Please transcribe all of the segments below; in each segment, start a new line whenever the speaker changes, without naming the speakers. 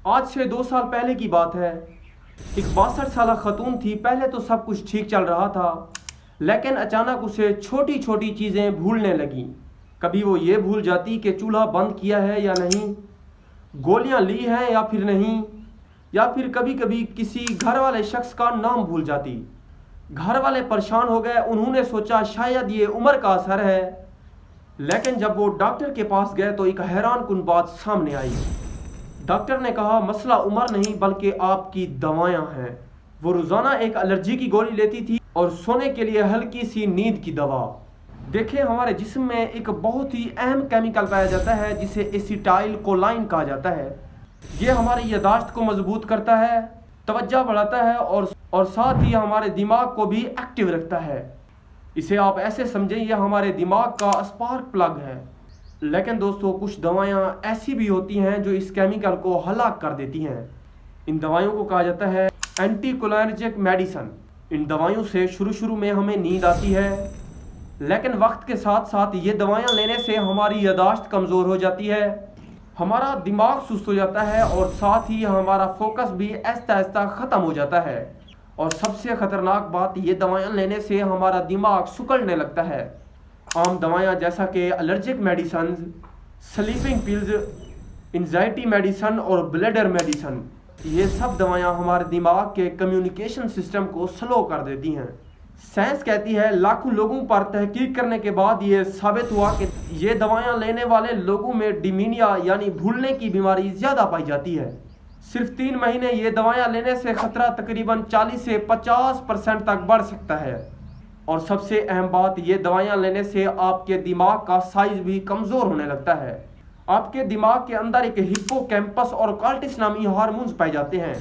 آج سے 2 سال پہلے کی بات ہے۔ ایک 62 سالہ خاتون تھی۔ پہلے تو سب کچھ ٹھیک چل رہا تھا، لیکن اچانک اسے چھوٹی چھوٹی چیزیں بھولنے لگیں۔ کبھی وہ یہ بھول جاتی کہ چولہا بند کیا ہے یا نہیں، گولیاں لی ہیں یا پھر نہیں، یا پھر کبھی کبھی کسی گھر والے شخص کا نام بھول جاتی۔ گھر والے پریشان ہو گئے۔ انہوں نے سوچا شاید یہ عمر کا اثر ہے، لیکن جب وہ ڈاکٹر کے پاس گئے تو ایک حیران کن بات سامنے آئی۔ ڈاکٹر نے کہا مسئلہ عمر نہیں بلکہ آپ کی دوائیاں ہیں۔ وہ روزانہ ایک الرجی کی گولی لیتی تھی اور سونے کے لیے ہلکی سی نیند کی دوا۔ دیکھیں، ہمارے جسم میں ایک بہت ہی اہم کیمیکل پایا جاتا ہے جسے ایسیٹائل کولائن کہا جاتا ہے۔ یہ ہماری یادداشت کو مضبوط کرتا ہے، توجہ بڑھاتا ہے اور ساتھ ہی ہمارے دماغ کو بھی ایکٹیو رکھتا ہے۔ اسے آپ ایسے سمجھیں یہ ہمارے دماغ کا اسپارک پلگ ہے۔ لیکن دوستو، کچھ دوائیاں ایسی بھی ہوتی ہیں جو اس کیمیکل کو ہلاک کر دیتی ہیں۔ ان دوائیوں کو کہا جاتا ہے اینٹی کولرجک میڈیسن۔ ان دوائیوں سے شروع میں ہمیں نیند آتی ہے، لیکن وقت کے ساتھ ساتھ یہ دوائیاں لینے سے ہماری یادداشت کمزور ہو جاتی ہے، ہمارا دماغ سست ہو جاتا ہے اور ساتھ ہی ہمارا فوکس بھی آہستہ آہستہ ختم ہو جاتا ہے۔ اور سب سے خطرناک بات، یہ دوائیاں لینے سے ہمارا دماغ سکڑنے لگتا ہے۔ عام دوائیاں جیسا کہ allergic medicines, sleeping pills, anxiety medicine اور بلیڈر میڈیسن، یہ سب دوائیاں ہمارے دماغ کے کمیونیکیشن سسٹم کو سلو کر دیتی ہیں۔ سائنس کہتی ہے لاکھوں لوگوں پر تحقیق کرنے کے بعد یہ ثابت ہوا کہ یہ دوائیاں لینے والے لوگوں میں ڈیمینیا یعنی بھولنے کی بیماری زیادہ پائی جاتی ہے۔ صرف 3 مہینے یہ دوائیاں لینے سے خطرہ تقریباً 40 سے 50% تک بڑھ سکتا ہے۔ اور سب سے اہم بات، یہ دوائیاں لینے سے آپ کے دماغ کا سائز بھی کمزور ہونے لگتا ہے۔ آپ کے دماغ کے اندر ایک ہپو کیمپس اور کارٹیکس نامی ہارمونز پائے جاتے ہیں۔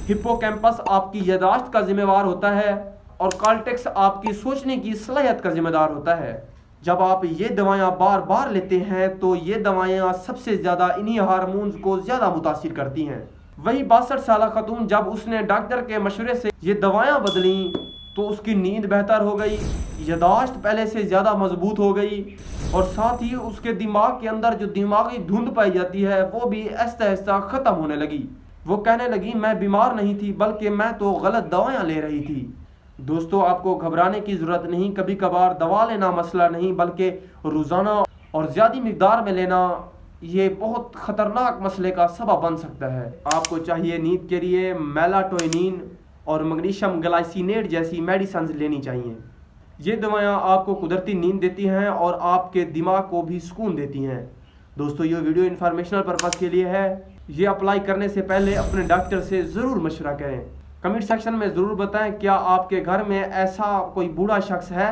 ہپو کیمپس آپ کی یادداشت کا ذمہ دار ہوتا ہے اور کارٹیکس آپ کی سوچنے کی صلاحیت کا ذمہ دار ہوتا ہے۔ جب آپ یہ دوائیاں بار بار لیتے ہیں تو یہ دوائیاں سب سے زیادہ انہی ہارمونز کو زیادہ متاثر کرتی ہیں۔ وہی 62 سالہ خاتون، جب اس نے ڈاکٹر کے مشورے سے یہ دوائیاں بدلیں تو اس کی نیند بہتر ہو گئی، یادداشت پہلے سے زیادہ مضبوط ہو گئی اور ساتھ ہی اس کے دماغ کے اندر جو دماغی دھند پائی جاتی ہے وہ بھی آہستہ آہستہ ختم ہونے لگی۔ وہ کہنے لگی میں بیمار نہیں تھی بلکہ میں تو غلط دوائیاں لے رہی تھی۔ دوستو، آپ کو گھبرانے کی ضرورت نہیں۔ کبھی کبھار دوا لینا مسئلہ نہیں بلکہ روزانہ اور زیادہ مقدار میں لینا یہ بہت خطرناک مسئلے کا سبب بن سکتا ہے۔ آپ کو چاہیے نیند کے لیے میلاٹونین اور میگنیشیم گلائسینیٹ جیسی میڈیسنز لینی چاہیے۔ یہ دوائیاں آپ کو قدرتی نیند دیتی ہیں اور آپ کے دماغ کو بھی سکون دیتی ہیں۔ دوستو، یہ ویڈیو انفارمیشنل پرپس کے لیے ہے۔ یہ اپلائی کرنے سے پہلے اپنے ڈاکٹر سے ضرور مشورہ کریں۔ کمنٹ سیکشن میں ضرور بتائیں کیا آپ کے گھر میں ایسا کوئی بوڑھا شخص ہے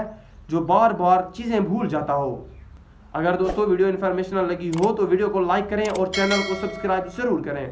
جو بار بار چیزیں بھول جاتا ہو۔ اگر دوستو ویڈیو انفارمیشنل لگی ہو تو ویڈیو کو لائک کریں اور چینل کو سبسکرائب ضرور کریں۔